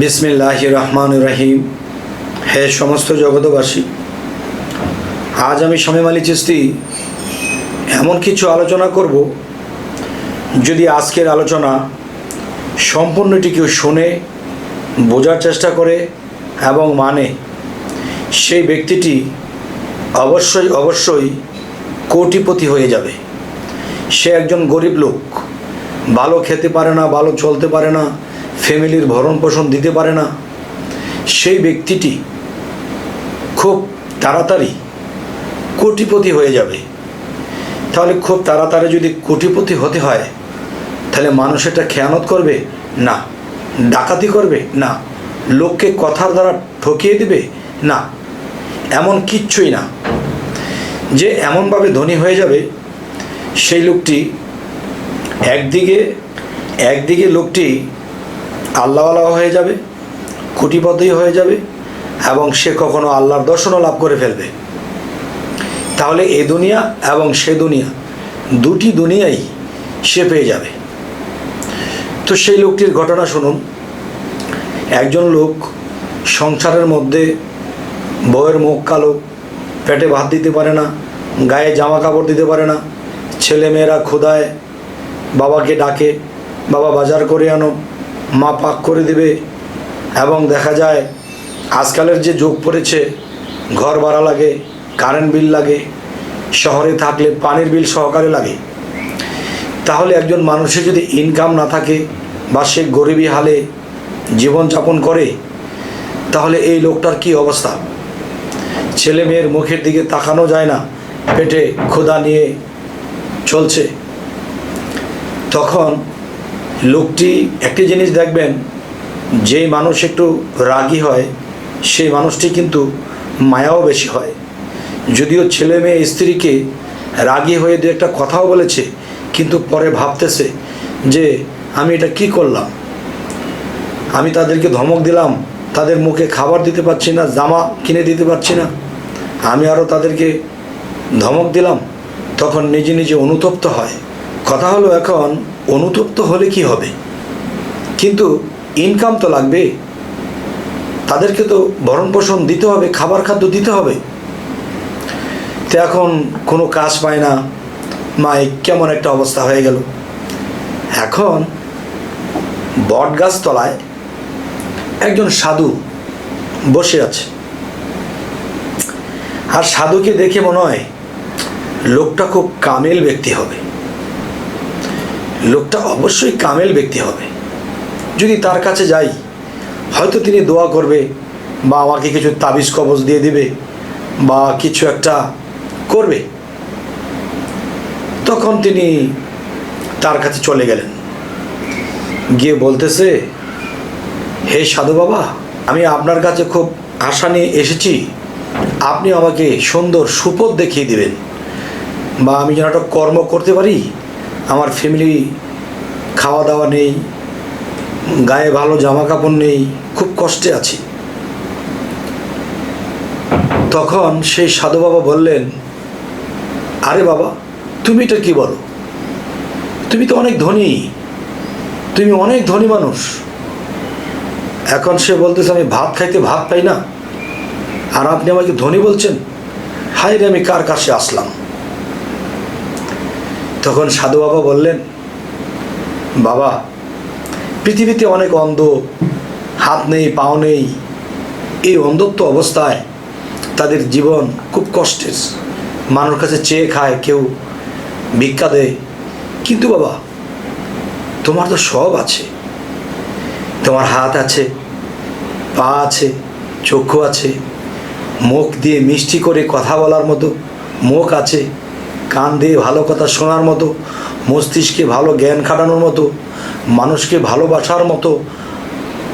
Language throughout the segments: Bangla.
বিসমিল্লাহির রহমানির রহিম। হে সমস্ত জগতবাসী, আজ আমি শামীম আলী চিশতি এমন কিছু আলোচনা করব, যদি আজকের আলোচনা সম্পূর্ণটি কেউ শুনে বোঝার চেষ্টা করে এবং মানে, সেই ব্যক্তিটি অবশ্যই কোটিপতি হয়ে যাবে। সে একজন গরিব লোক, ভালো খেতে পারে না, ভালো চলতে পারে না, ফ্যামিলির ভরণ পোষণ দিতে পারে না, সেই ব্যক্তিটি খুব তাড়াতাড়ি কোটিপতি হয়ে যাবে। তাহলে খুব তাড়াতাড়ি যদি কোটিপতি হতে হয়, তাহলে মানুষ এটা খেয়ানত করবে না, ডাকাতি করবে না, লোককে কথার দ্বারা ঠকিয়ে দিবে না, এমন কিচ্ছুই না। যে এমনভাবে ধনী হয়ে যাবে, সেই লোকটি একদিকে লোকটি আল্লাহওয়ালা হয়ে যাবে, কোটিপতি হয়ে যাবে, এবং সে কখনো আল্লাহর দর্শনও লাভ করে ফেলবে। তাহলে এ দুনিয়া এবং সে দুনিয়া, দুটি দুনিয়াই সে পেয়ে যাবে। তো সেই লোকটির ঘটনা শুনুন। একজন লোক সংসারের মধ্যে বউয়ের মুখ কালো, পেটে ভাত দিতে পারে না, গায়ে জামা কাপড় দিতে পারে না, ছেলেমেয়েরা ক্ষুধায় বাবাকে ডাকে, বাবা বাজার করে আনো, মা পাক করে দিবে। এবং দেখা যায় আজকালের যে যুগ পড়েছে, ঘর ভাড়া লাগে, কারেন্ট বিল লাগে, শহরে থাকলে পানির বিল সহকারে লাগে। তাহলে একজন মানুষের যদি ইনকাম না থাকে বা সে গরিবী হালে জীবনযাপন করে, তাহলে এই লোকটার কি অবস্থা? ছেলে মেয়ের মুখের দিকে তাকানো যায় না, পেটে ক্ষুধা নিয়ে চলছে। তখন লোকটি একটি জিনিস দেখবেন, যেই মানুষ একটু রাগী হয়, সেই মানুষটি কিন্তু মায়াও বেশি হয়। যদিও ছেলে মেয়ে স্ত্রীকে রাগী হয়ে দু একটা কথাও বলেছে, কিন্তু পরে ভাবতেছে যে আমি এটা কি করলাম, আমি তাদেরকে ধমক দিলাম, তাদের মুখে খাবার দিতে পারছি না, জামা কিনে দিতে পারছি না, আমি আরও তাদেরকে ধমক দিলাম। তখন নিজে নিজে অনুতপ্ত হয়। কথা হলো, এখন অনুতপ্ত হলে কি হবে? কিন্তু ইনকাম তো লাগবে, তাদেরকে তো ভরণ পোষণ দিতে হবে, খাবার খাদ্য দিতে হবে। তো এখন কোনো কাজ পায় না, মাই কেমন একটা অবস্থা হয়ে গেল। এখন বট গাছ তলায় একজন সাধু বসে আছে, আর সাধুকে দেখে মনে হয় লোকটা খুব কামেল ব্যক্তি হবে, লোকটা অবশ্যই কামেল ব্যক্তি হবে। যদি তার কাছে যাই, হয়তো তিনি দোয়া করবে, বা আমাকে কিছু তাবিজ কবজ দিয়ে দিবে, বা কিছু একটা করবে। তখন তিনি তার কাছে চলে গেলেন, গিয়ে বলতেছে, হে সাধু বাবা, আমি আপনার কাছে খুব আশা নিয়ে এসেছি, আপনি আমাকে সুন্দর সুপথ দেখিয়ে দিবেন, বা আমি যেন একটা কর্ম করতে পারি। আমার ফ্যামিলি খাওয়া দাওয়া নেই, গায়ে ভালো জামা কাপড় নেই, খুব কষ্টে আছি। তখন সেই সাধু বাবা বললেন, আরে বাবা, তুমি এটা কি বলো? তুমি তো অনেক ধনী, তুমি অনেক ধনী মানুষ। এখন সে বলতেছে, আমি ভাত খাইতে ভাত পাই না, আর আপনি আমাকে ধনী বলছেন? হায় রে, আমি কার কাছে আসলাম? তখন সাধু বাবা বললেন, বাবা, পৃথিবীতে অনেক অন্ধ, হাত নেই পাও নেই, এই অন্ধত্ব অবস্থায় তাদের জীবন খুব কষ্টের। মানুষের কাছে চেয়ে খায়, কেউ ভিক্ষা দেয়। কিন্তু বাবা, তোমার তো সব আছে, তোমার হাত আছে, পা আছে, চক্ষু আছে, মুখ দিয়ে মিষ্টি করে কথা বলার মতো মুখ আছে, কান দিয়ে ভালো কথা শোনার মতো, মস্তিষ্কে ভালো জ্ঞান খাটানোর মতো, মানুষকে ভালোবাসার মতো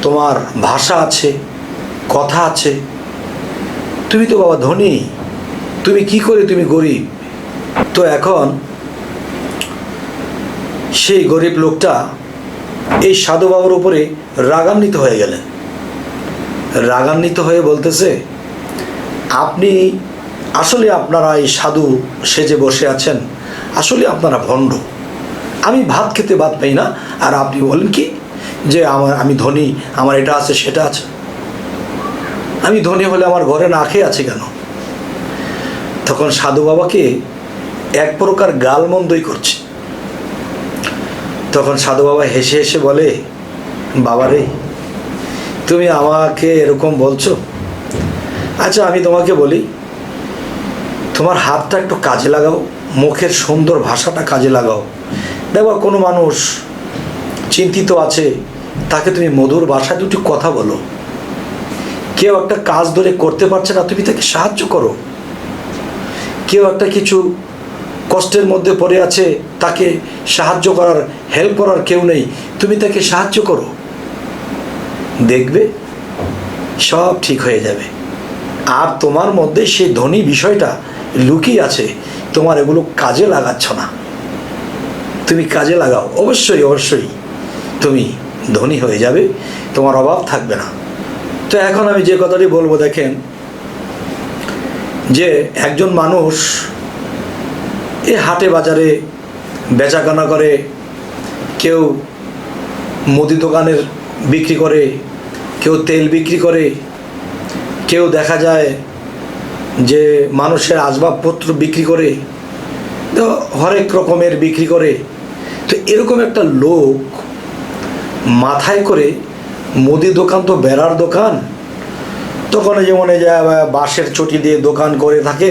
তোমার ভাষা আছে, কথা আছে। তুমি তো বাবা ধনী, তুমি কি করে, তুমি গরিব? তো এখন সেই গরিব লোকটা এই সাধু বাবার উপরে রাগান্বিত হয়ে গেলেন। রাগান্বিত হয়ে বলতেছে, আপনি আসলে, আপনারা এই সাধু সেজে বসে আছেন, আসলে আপনারা ভণ্ড। আমি ভাত খেতে ভাত পাই না, আর আপনি বলেন কি যে আমি ধনী, আমার এটা আছে সেটা আছে। আমি ধনী হলে আমার ঘরে না খেয়ে আছে কেন? তখন সাধু বাবাকে এক প্রকার গালমন্দই করছে। তখন সাধু বাবা হেসে হেসে বলে, বাবা রে, তুমি আমাকে এরকম বলছো? আচ্ছা আমি তোমাকে বলি, তোমার হাতটা একটু কাজে লাগাও, মুখের সুন্দর ভাষাটা কাজে লাগাও। দেখো কোনো মানুষ চিন্তিত আছে, তাকে তুমি মধুর ভাষায় দুটি কথা বলো। কেউ একটা কাজ ধরে করতে পারছে না, তুমি তাকে সাহায্য করো। কেউ একটা কিছু কষ্টের মধ্যে পড়ে আছে, তাকে সাহায্য করার, হেল্প করার কেউ নেই, তুমি তাকে সাহায্য করো। দেখবে সব ঠিক হয়ে যাবে। আর তোমার মধ্যে সেই ধনী বিষয়টা লুকিয়ে আছে, তোমার এগুলো কাজে লাগাচ্ছ না। তুমি কাজে লাগাও, অবশ্যই অবশ্যই তুমি ধনী হয়ে যাবে, তোমার অভাব থাকবে না। তো এখন আমি যে কথাটি বলবো, দেখেন যে একজন মানুষ এই হাটে বাজারে বেচাকেনা করে, কেউ মুদি দোকানের বিক্রি করে, কেউ তেল বিক্রি করে, কেউ দেখা যায় যে মানুষের আসবাবপত্র বিক্রি করে, তো হরেক রকমের বিক্রি করে। তো এরকম একটা লোক মাথায় করে মুদি দোকান তো বেড়ার দোকান, তখন যেমন এই যে বাঁশের চটি দিয়ে দোকান করে থাকে,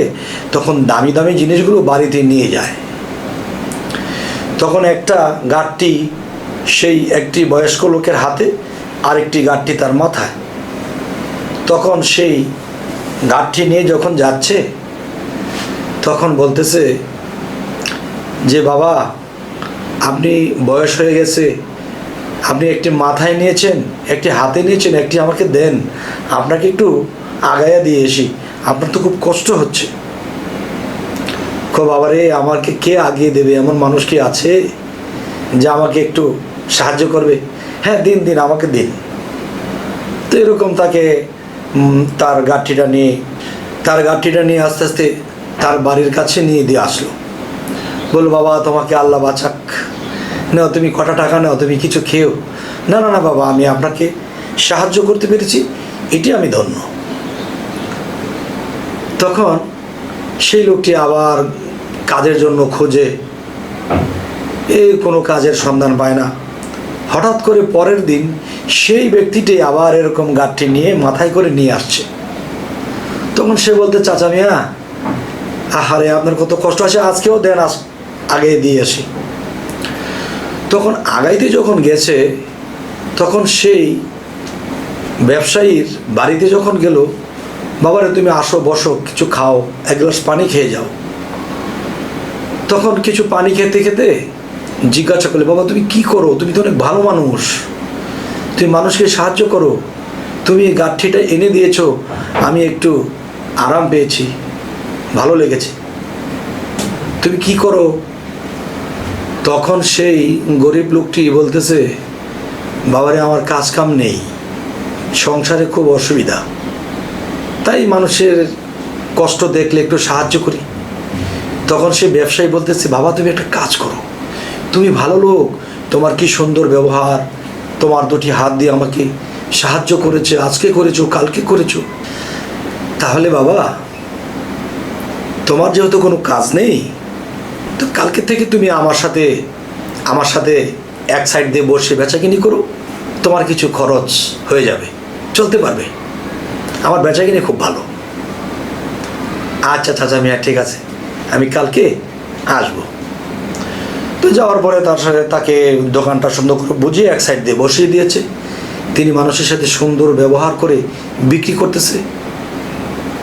তখন দামি দামি জিনিসগুলো বাড়িতে নিয়ে যায়। তখন একটা গাঁটটি সেই একটি বয়স্ক লোকের হাতে, আরেকটি গাঁটটি তার মাথায়। তখন সেই গাঁটটি নিয়ে যখন যাচ্ছে, তখন বলতেছে যে বাবা, আপনি বয়স হয়ে গেছে, আপনি একটি মাথায় নিয়েছেন, একটি হাতে নিয়েছেন, একটি আমাকে দেন, আপনাকে একটু আগায়া দিয়ে এসি, আপনার তো খুব কষ্ট হচ্ছে। বাবা রে, আমাকে কে আগিয়ে দেবে? এমন মানুষ কি আছে যে আমাকে একটু সাহায্য করবে? হ্যাঁ দিন দিন, আমাকে দিন। তো এরকম তাকে তার গাঁটটিটা নিয়ে আস্তে আস্তে তার বাড়ির কাছে নিয়ে দিয়ে আসলো। বল বাবা, তোমাকে আল্লাহ বাঁচাক, নাও তুমি কটা টাকা নাও, তুমি কিছু খেও। না না না বাবা, আমি আপনাকে সাহায্য করতে পেরেছি, এটি আমি ধন্য। তখন সেই লোকটি আবার কাজের জন্য খোঁজে, কোনো কাজের সন্ধান পায় না। হঠাৎ করে পরের দিন সেই ব্যক্তিটি আবার এরকম গাঁটটি নিয়ে মাথায় করে নিয়ে আসছে। তখন সে বলতে, চাচা মিয়া, আহারে আপনার কত কষ্ট আছে, আজকেও দেন, আগে দিয়ে আসি। তখন আগাইতে যখন গেছে, তখন সেই ব্যবসায়ীর বাড়িতে যখন গেল, বাবারে তুমি আসো, বসো, কিছু খাও, এক গ্লাস পানি খেয়ে যাও। তখন কিছু পানি খেতে খেতে জিজ্ঞাসা করলে, বাবা তুমি কি করো? তুমি তো অনেক ভালো মানুষ, তুমি মানুষকে সাহায্য করো, তুমি এই গাঁটটিটা এনে দিয়েছো, আমি একটু আরাম পেয়েছি, ভালো লেগেছে, তুমি কি করো? তখন সেই গরিব লোকটি বলতেছে, বাবারে আমার কাজ কাম নেই, সংসারে খুব অসুবিধা, তাই মানুষের কষ্ট দেখলে একটু সাহায্য করি। তখন সে ব্যবসায়ী বলতেছে, বাবা তুমি একটা কাজ করো, তুমি ভালো লোক, তোমার কি সুন্দর ব্যবহার, তোমার দুটি হাত দিয়ে আমাকে সাহায্য করেছে, আজকে করেছো, কালকে করেছো, তাহলে বাবা তোমার যেহেতু কোনো কাজ নেই, তো কালকে থেকে তুমি আমার সাথে এক সাইড দিয়ে বসে বেচাকিনি করো, তোমার কিছু খরচ হয়ে যাবে, চলতে পারবে, আমার বেচাকিনি খুব ভালো। আচ্ছা চাচা মিয়া, ঠিক আছে, আমি কালকে আসবো। তো যাওয়ার পরে তাকে দোকানটা সুন্দর করে বুঝিয়ে এক সাইড দিয়ে বসিয়ে দিয়েছে। তিনি মানুষের সাথে সুন্দর ব্যবহার করে বিক্রি করতেছে।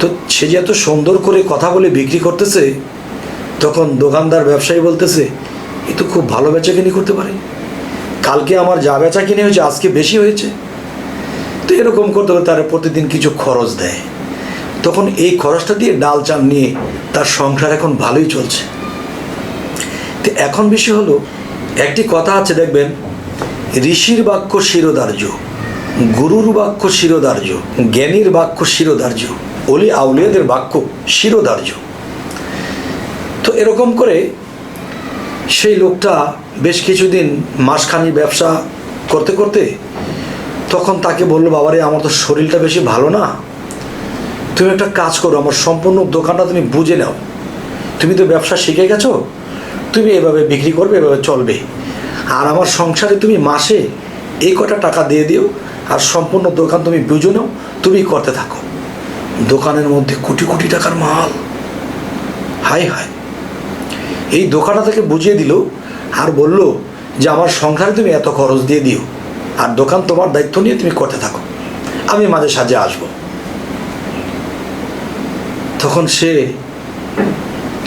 তো সে যে এত সুন্দর করে কথা বলে বিক্রি করতেছে, তখন দোকানদার ব্যবসায়ী বলতেছে, এ তো খুব ভালো বেচাকিনি করতে পারে, কালকে আমার যা বেচাকিনি হয়েছে আজকে বেশি হয়েছে। তো এরকম করতে হলে তারা প্রতিদিন কিছু খরচ দেয়। তখন এই খরচটা দিয়ে ডাল চাল নিয়ে তার সংসার এখন ভালোই চলছে। তো এখন বিষয় হলো, একটি কথা আছে দেখবেন, ঋষির বাক্য শিরোধার্য, গুরুর বাক্য শিরোধার্য, জ্ঞানীর বাক্য শিরোধার্য, অলি আউলিয়াদের বাক্য শিরোধার্য। তো এরকম করে সেই লোকটা বেশ কিছুদিন মাসখানি ব্যবসা করতে করতে তখন তাকে বললো, বাবারে আমার তো শরীরটা বেশি ভালো না, তুমি একটা কাজ করো, আমার সম্পূর্ণ দোকানটা তুমি বুঝে নাও, তুমি তো ব্যবসা শিখে গেছো, তুমি এভাবে বিক্রি করবে, এভাবে চলবে, আর আমার সংসারে তুমি মাসে এই কটা টাকা দিয়ে দিও, আর সম্পূর্ণ দোকান তুমি বুঝে নাও, তুমি করতে থাকো। দোকানের মধ্যে কোটি কোটি টাকার মাল। হাই হাই, এই দোকানটা থেকে বুঝিয়ে দিল আর বলল যে আমার সংসারে তুমি এত খরচ দিয়ে দিও, আর দোকান তোমার দায়িত্ব নিয়ে তুমি করতে থাকো, আমি মাঝে সাঝে আসবো।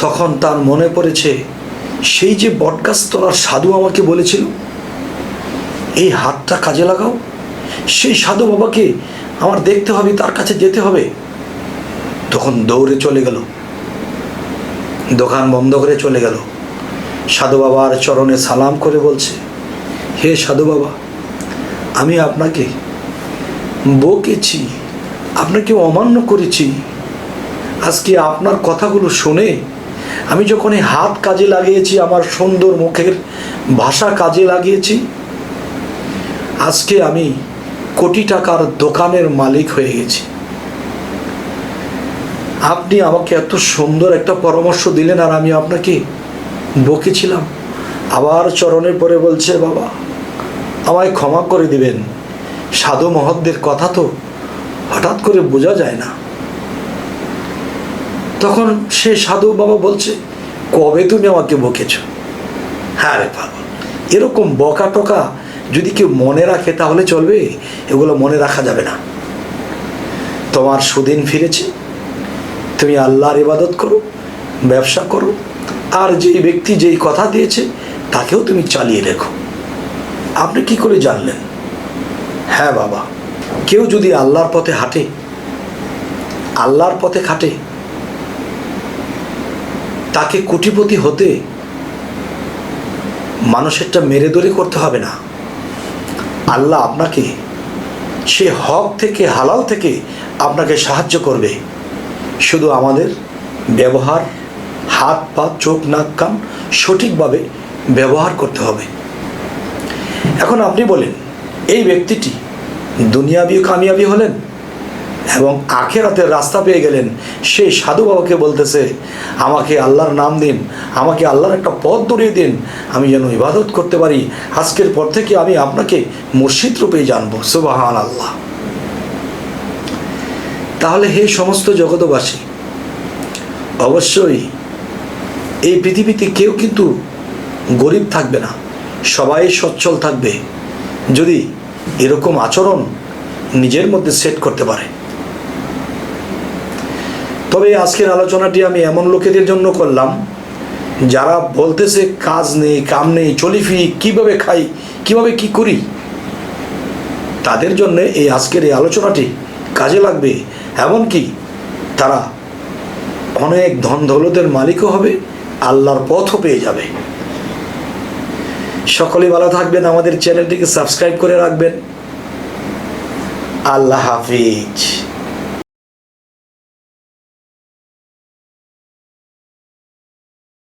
তখন তার মনে পড়েছে সেই যে বটগাছ তলার সাধু আমাকে বলেছিল এই হাতটা কাজে লাগাও, সেই সাধু বাবাকে আমার দেখতে হবে, তার কাছে যেতে হবে। তখন দৌড়ে চলে গেল, দোকান বন্ধ করে চলে গেল। সাধু বাবার চরণে সালাম করে বলছে, হে সাধু বাবা, আমি আপনাকে বকেছি, আপনাকে অমান্য করেছি, আজকে আপনার কথাগুলো শুনে আমি যখন এই হাত কাজে লাগিয়েছি, আমার সুন্দর মুখের ভাষা কাজে লাগিয়েছি, আজকে আমি কোটি টাকার দোকানের মালিক হয়ে গেছি। আপনি আমাকে এত সুন্দর একটা পরামর্শ দিলেন আর আমি আপনাকে বকেছিলাম। আবার চরণের পরে বলছে, বাবা আমায় ক্ষমা করে দিবেন, সাধু মহৎদের কথা তো হঠাৎ করে বোঝা যায় না। তখন সে সাধু বাবা বলছে, কবে তুমি আমাকে বকেছ? হ্যাঁ রে বাবা, এরকম বকা টকা যদি কেউ মনে রাখে তাহলে চলবে? এগুলো মনে রাখা যাবে না। তোমার সুদিন ফিরেছে, তুমি আল্লাহর ইবাদত করো, ব্যবসা করো, আর যেই ব্যক্তি যেই কথা দিয়েছে তাকেও তুমি চালিয়ে রেখো। আপনি কি করে জানলেন? হ্যাঁ বাবা, কেউ যদি আল্লাহর পথে হাঁটে, আল্লাহর পথে খাটে, তাকে কোটিপতি হতে মানুষেরটা মেরে দড়ি করতে হবে না। আল্লাহ আপনাকে সে হক থেকে, হালাল থেকে আপনাকে সাহায্য করবে। শুধু আমাদের ব্যবহার, হাত পা চোখ নাক কান সঠিকভাবে ব্যবহার করতে হবে। এখন আপনি বলেন, এই ব্যক্তিটি দুনিয়াবি কামিয়াবি হলেন এবং আখেরাতের রাস্তা পেয়ে গেলেন, সেই সাধু বাবাকে বলতেছে, আমাকে আল্লাহর নাম দিন, আমাকে আল্লাহর একটা পথ ধরিয়ে দিন, আমি যেন ইবাদত করতে পারি, আজকের পর থেকে আমি আপনাকে মুর্শিদ রূপেই জানবো। সুবহানাল্লাহ। তাহলে হে সমস্ত জগতবাসী, অবশ্যই এই পৃথিবীতে কেউ কিন্তু গরিব থাকবে না, সবাই সচ্ছল থাকবে যদি এরকম আচরণ নিজের মধ্যে সেট করতে পারে। তবে আজকের আলোচনাটি আমি এমন লোকেদের জন্য করলাম যারা বলতেছে কাজ নেই, কাম নেই, চলি ফিরি, কীভাবে খাই, কীভাবে কি করি, তাদের জন্য এই আজকের এই আলোচনাটি কাজে লাগবে। এমনকি তারা অনেক ধন দৌলতের মালিকও হবে, আল্লাহর পথও পেয়ে যাবে। সকলেই ভালো থাকবেন, আমাদের চ্যানেলটিকে সাবস্ক্রাইব করে রাখবেন। আল্লাহ হাফিজ।